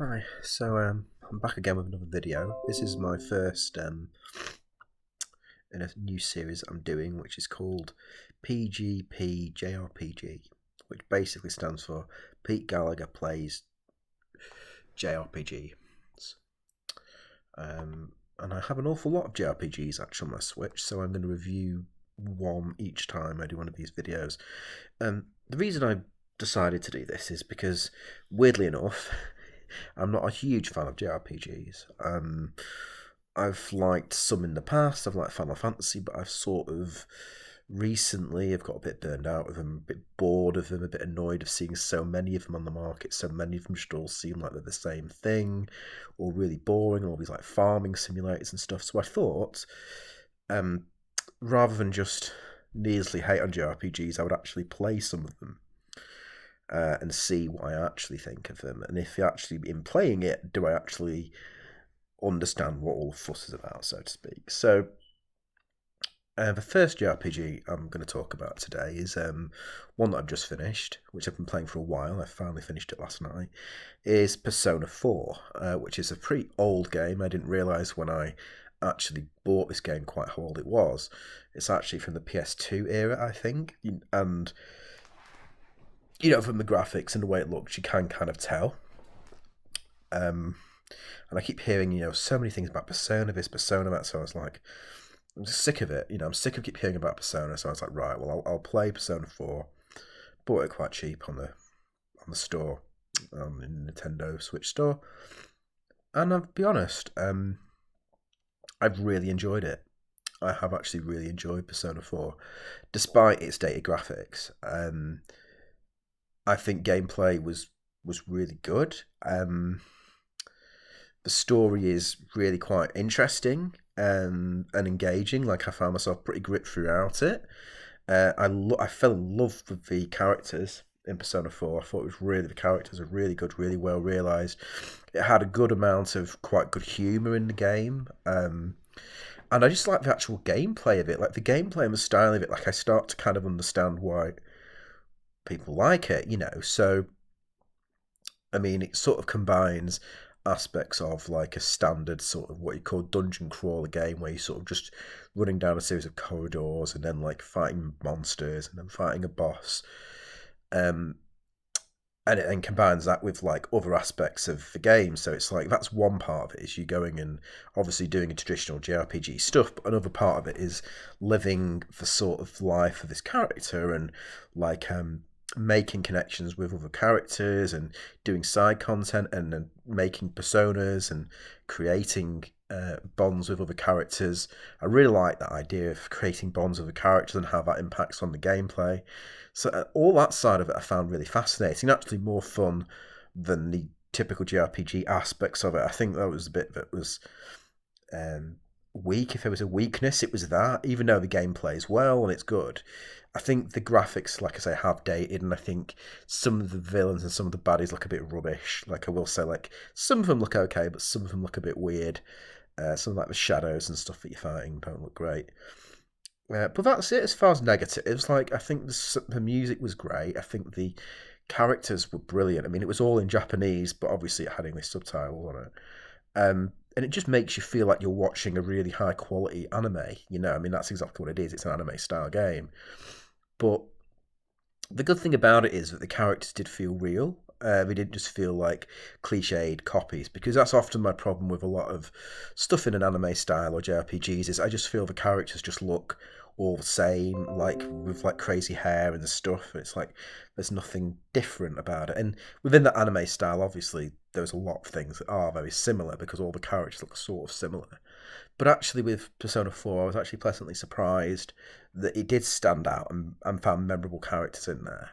Hi, I'm back again with another video. This is my first in a new series I'm doing, which is called PGP JRPG, which basically stands for Pete Gallagher Plays JRPG. And I have an awful lot of JRPGs actually on my Switch, so I'm going to review one each time I do one of these videos. The reason I decided to do this is because, weirdly enough, I'm not a huge fan of JRPGs. I've liked some in the past. I've liked Final Fantasy, but I've sort of recently I've got a bit burned out of them, a bit bored of them, a bit annoyed of seeing so many of them on the market. So many of them just all seem like they're the same thing, or really boring, all these like farming simulators and stuff. So I thought, rather than just needlessly hate on JRPGs, I would actually play some of them. And see what I actually think of them, and if actually in playing it, do I actually understand what all the fuss is about, so to speak. So the first JRPG I'm going to talk about today is one that I've just finished, which I've been playing for a while. I finally finished it last night. Is Persona 4, which is a pretty old game. I didn't realise when I actually bought this game quite how old it was. It's actually from the PS2 era, I think, and from the graphics and the way it looks, you can kind of tell. And I keep hearing, so many things about Persona, this, Persona, that. So I was like, I'm just sick of it. I'm sick of keep hearing about Persona. So I was like, right, well, I'll play Persona 4. Bought it quite cheap on the store, in the Nintendo Switch store. And I'll be honest, I've really enjoyed it. I have actually really enjoyed Persona 4, despite its dated graphics. I think gameplay was really good. The story is really quite interesting and engaging. Like, I found myself pretty gripped throughout it. I fell in love with the characters in Persona 4. I thought the characters are really good, really well realised. It had a good amount of quite good humour in the game. And I just like the actual gameplay of it. Like, the gameplay and the style of it, like, I start to kind of understand why people like it. So, I mean, it sort of combines aspects of like a standard sort of what you call dungeon crawler game, where you're sort of just running down a series of corridors and then like fighting monsters and then fighting a boss. Um, and it then combines that with like other aspects of the game. So it's like that's one part of it, is you going and obviously doing a traditional JRPG stuff, but another part of it is living the sort of life of this character and like making connections with other characters and doing side content and then making personas and creating bonds with other characters. I really like that idea of creating bonds with the characters and how that impacts on the gameplay. So all that side of it I found really fascinating, actually more fun than the typical JRPG aspects of it. I think that was the bit that was weak. If there was a weakness, it was that. Even though the gameplay is well and it's good, I think the graphics, like I say, have dated, and I think some of the villains and some of the baddies look a bit rubbish. Like, I will say, like, some of them look okay, but some of them look a bit weird. Some of like the shadows and stuff that you're fighting don't look great. But that's it as far as negatives. Like, I think the music was great. I think the characters were brilliant. I mean, it was all in Japanese, but obviously it had English subtitles on it. And it just makes you feel like you're watching a really high quality anime. I mean, that's exactly what it is. It's an anime style game. But the good thing about it is that the characters did feel real. They didn't just feel like cliched copies, because that's often my problem with a lot of stuff in an anime style or JRPGs. Is I just feel the characters just look all the same, like with like crazy hair and the stuff. It's like there's nothing different about it. And within the anime style, obviously, there's a lot of things that are very similar because all the characters look sort of similar. But actually, with Persona 4, I was actually pleasantly surprised that it did stand out and found memorable characters in there.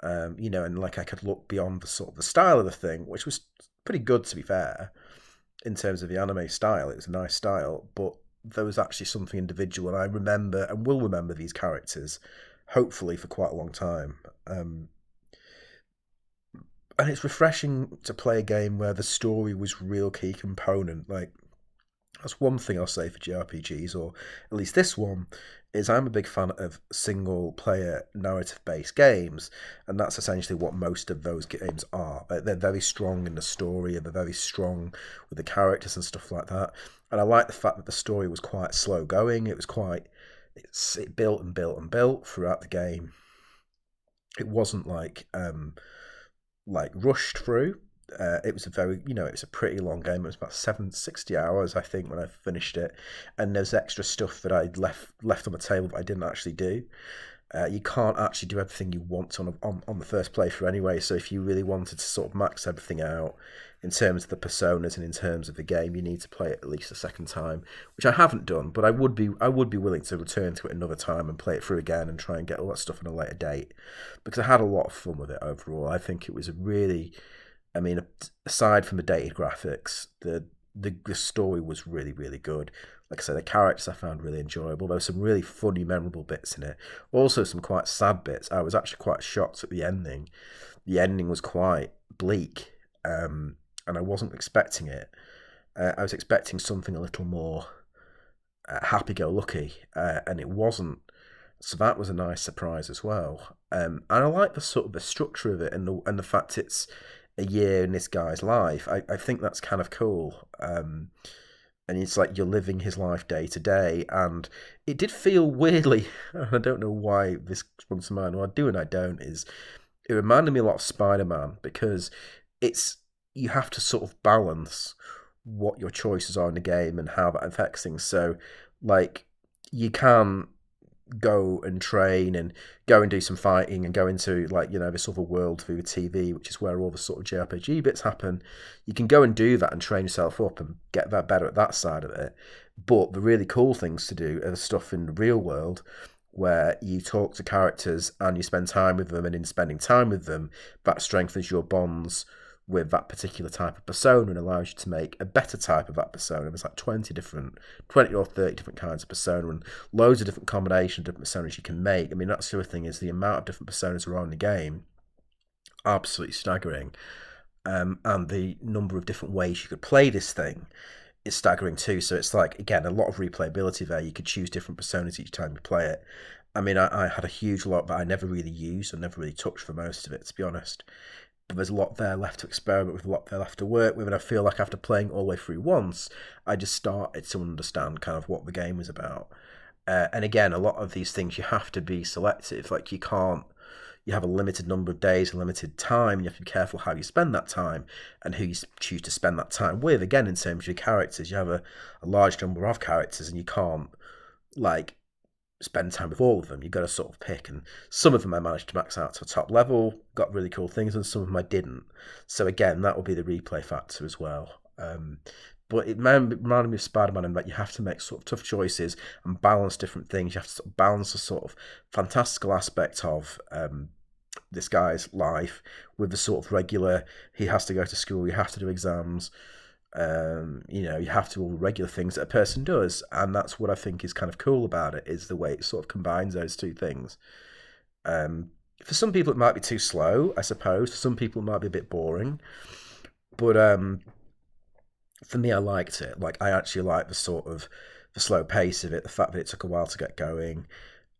And like I could look beyond the sort of the style of the thing, which was pretty good, to be fair, in terms of the anime style. It was a nice style, but there was actually something individual, and I remember and will remember these characters, hopefully for quite a long time. And it's refreshing to play a game where the story was real key component. Like, That's one thing I'll say for JRPGs, or at least this one, is I'm a big fan of single player narrative based games, and that's essentially what most of those games are. They're very strong in the story and they're very strong with the characters and stuff like that. And I like the fact that the story was quite slow going. It built and built and built throughout the game. It wasn't like rushed through. It was a very, it was a pretty long game. It was about 760 hours, I think, when I finished it, and there's extra stuff that I left on the table that I didn't actually do. You can't actually do everything you want on the first playthrough anyway. So if you really wanted to sort of max everything out in terms of the personas and in terms of the game, you need to play it at least a second time, which I haven't done, but I would be willing to return to it another time and play it through again and try and get all that stuff on a later date, because I had a lot of fun with it overall. I think it was a really, I mean, aside from the dated graphics, the story was really, really good. Like I said, the characters I found really enjoyable. There were some really funny, memorable bits in it. Also, some quite sad bits. I was actually quite shocked at the ending. The ending was quite bleak, and I wasn't expecting it. I was expecting something a little more happy-go-lucky, and it wasn't. So that was a nice surprise as well. And I like the sort of the structure of it, and the fact it's a year in this guy's life. I think that's kind of cool. And it's like you're living his life day to day, and it did feel weirdly. I don't know why this comes to mind. Well, I do and I don't. Is it reminded me a lot of Spider-Man, because it's you have to sort of balance what your choices are in the game and how that affects things. So, like, you can go and train and go and do some fighting and go into, like, this other world through the TV, which is where all the sort of JRPG bits happen. You can go and do that and train yourself up and get that better at that side of it. But the really cool things to do are the stuff in the real world, where you talk to characters and you spend time with them, and in spending time with them, that strengthens your bonds with that particular type of persona and allows you to make a better type of that persona. There's like 20 or 30 different kinds of persona, and loads of different combinations of different personas you can make. I mean, that's the other thing, is the amount of different personas around the game, absolutely staggering. And the number of different ways you could play this thing is staggering too. So it's like, again, a lot of replayability there. You could choose different personas each time you play it. I mean, I had a huge lot that I never really used and never really touched for most of it, to be honest. But there's a lot there left to experiment with, a lot there left to work with, and I feel like after playing all the way through once, I just started to understand kind of what the game was about. And again, a lot of these things you have to be selective. Like, you have a limited number of days, a limited time, and you have to be careful how you spend that time and who you choose to spend that time with. Again, in terms of your characters, you have a large number of characters, and you can't, like, spend time with all of them. You've got to sort of pick, and some of them I managed to max out to a top level, got really cool things, and some of them I didn't. So again, that will be the replay factor as well. But it reminded me of Spider-Man, in that you have to make sort of tough choices and balance different things. You have to sort of balance the sort of fantastical aspect of this guy's life with the sort of regular, he has to go to school, you have to do exams, you have to do all the regular things that a person does. And that's what I think is kind of cool about it, is the way it sort of combines those two things. For some people it might be too slow, I suppose. For some people it might be a bit boring. But for me, I liked it. Like, I actually liked the sort of the slow pace of it, the fact that it took a while to get going,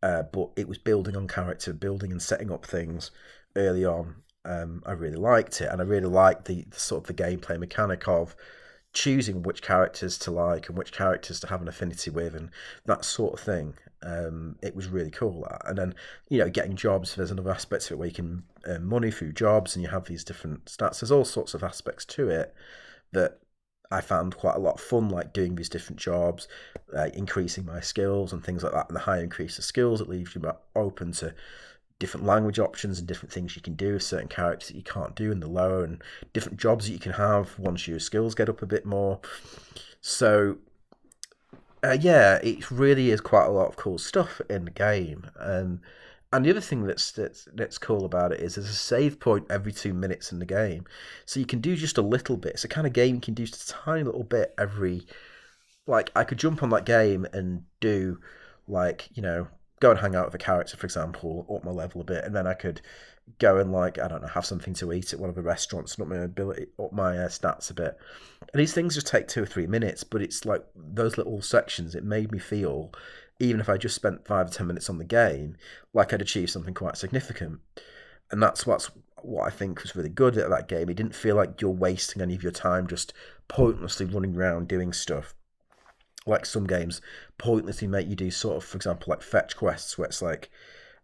but it was building on character, building and setting up things early on. I really liked it, and I really liked the sort of the gameplay mechanic of choosing which characters to like and which characters to have an affinity with, and that sort of thing. It was really cool. And then, getting jobs, there's another aspect to it where you can earn money through jobs, and you have these different stats. There's all sorts of aspects to it that I found quite a lot of fun, like doing these different jobs, increasing my skills and things like that. And the higher you increase the skills, it leaves you open to different language options and different things you can do with certain characters that you can't do in the lower, and different jobs that you can have once your skills get up a bit more. So, yeah, it really is quite a lot of cool stuff in the game. And the other thing that's cool about it is there's a save point every 2 minutes in the game, so you can do just a little bit. It's a kind of game you can do just a tiny little bit every. Like, I could jump on that game and do, like, go and hang out with a character, for example, up my level a bit, and then I could go and like, I don't know, have something to eat at one of the restaurants and up my stats a bit. And these things just take 2 or 3 minutes, but it's like those little sections. It made me feel, even if I just spent 5 or 10 minutes on the game, like I'd achieved something quite significant. And that's what I think was really good at that game. It didn't feel like you're wasting any of your time just pointlessly running around doing stuff. Like some games pointlessly make you do sort of, for example, like fetch quests, where it's like,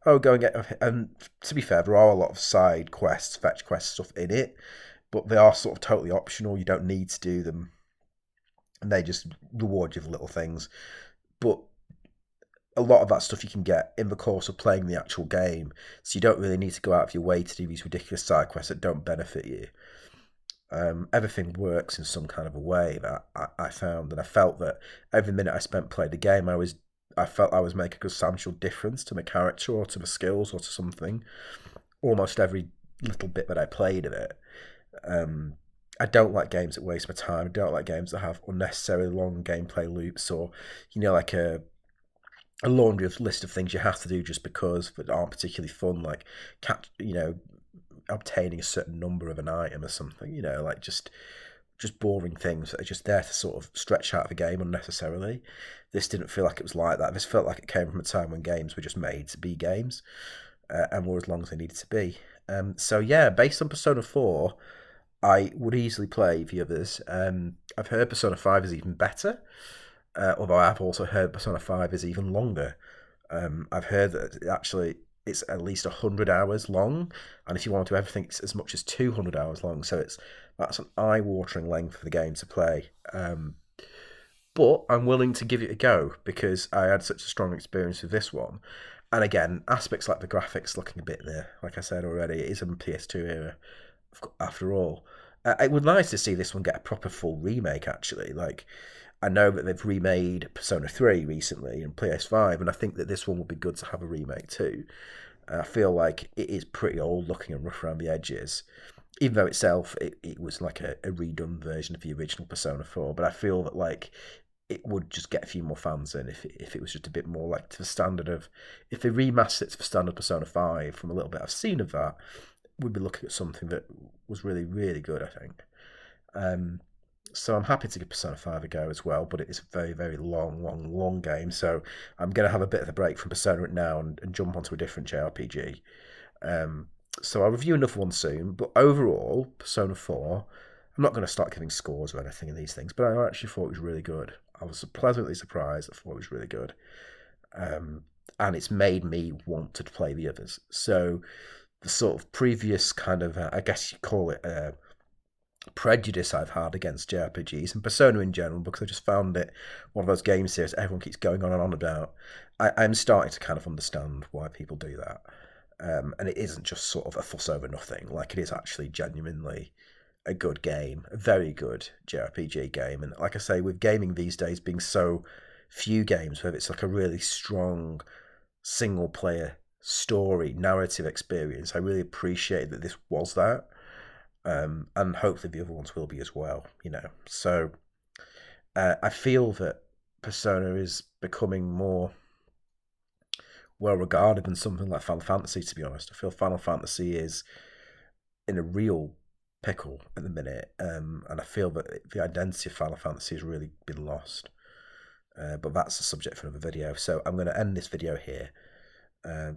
oh, go and get. And to be fair, there are a lot of side quests, fetch quest stuff in it, but they are sort of totally optional. You don't need to do them, and they just reward you for little things. But a lot of that stuff you can get in the course of playing the actual game, so you don't really need to go out of your way to do these ridiculous side quests that don't benefit you. Everything works in some kind of a way that I found, and I felt that every minute I spent playing the game, I felt I was making a substantial difference to my character or to my skills or to something. Almost every little bit that I played of it. Um, I don't like games that waste my time. I don't like games that have unnecessarily long gameplay loops or, like a laundry of list of things you have to do just because that aren't particularly fun, like obtaining a certain number of an item or something. Like just boring things that are just there to sort of stretch out the game unnecessarily. This didn't feel like it was like that. This felt like it came from a time when games were just made to be games and were as long as they needed to be. So yeah, based on Persona 4, I would easily play the others. I've heard Persona 5 is even better, although I've also heard Persona 5 is even longer. I've heard that actually it's at least 100 hours long, and if you want to everything, it's as much as 200 hours long. So that's an eye-watering length for the game to play. But I'm willing to give it a go because I had such a strong experience with this one. And again, aspects like the graphics looking a bit there, like I said already, it is a PS2 era after all. It would be nice to see this one get a proper full remake, actually. Like, I know that they've remade Persona 3 recently in PS5, and I think that this one would be good to have a remake too. I feel like it is pretty old looking and rough around the edges, even though itself it was like a redone version of the original Persona 4. But I feel that like it would just get a few more fans in if it was just a bit more like to the standard of, if they remastered it to the standard Persona 5 from a little bit I've seen of that, we'd be looking at something that was really, really good, I think. So I'm happy to give Persona 5 a go as well, but it is a very, very long, long, long game. So I'm going to have a bit of a break from Persona now and jump onto a different JRPG. So I'll review another one soon, but overall, Persona 4, I'm not going to start giving scores or anything in these things, but I actually thought it was really good. I was pleasantly surprised. I thought it was really good. And it's made me want to play the others. So the sort of previous kind of, I guess you call it prejudice I've had against JRPGs and Persona in general, because I just found it one of those game series everyone keeps going on and on about. I'm starting to kind of understand why people do that. And it isn't just sort of a fuss over nothing. Like, it is actually genuinely a good game, a very good JRPG game. And like I say, with gaming these days being so few games where it's like a really strong single player story narrative experience, I really appreciate that this was that. And hopefully the other ones will be as well, So I feel that Persona is becoming more well regarded than something like Final Fantasy, to be honest. I feel Final Fantasy is in a real pickle at the minute, and I feel that the identity of Final Fantasy has really been lost. But that's a subject for another video. So I'm going to end this video here,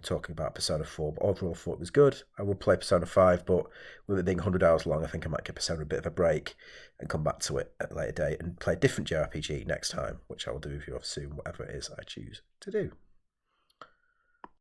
talking about Persona 4. But overall, I thought it was good. I will play Persona 5, but with it being 100 hours long, I think I might give Persona a bit of a break and come back to it at a later date and play a different JRPG next time, which I will do with you soon, whatever it is I choose to do.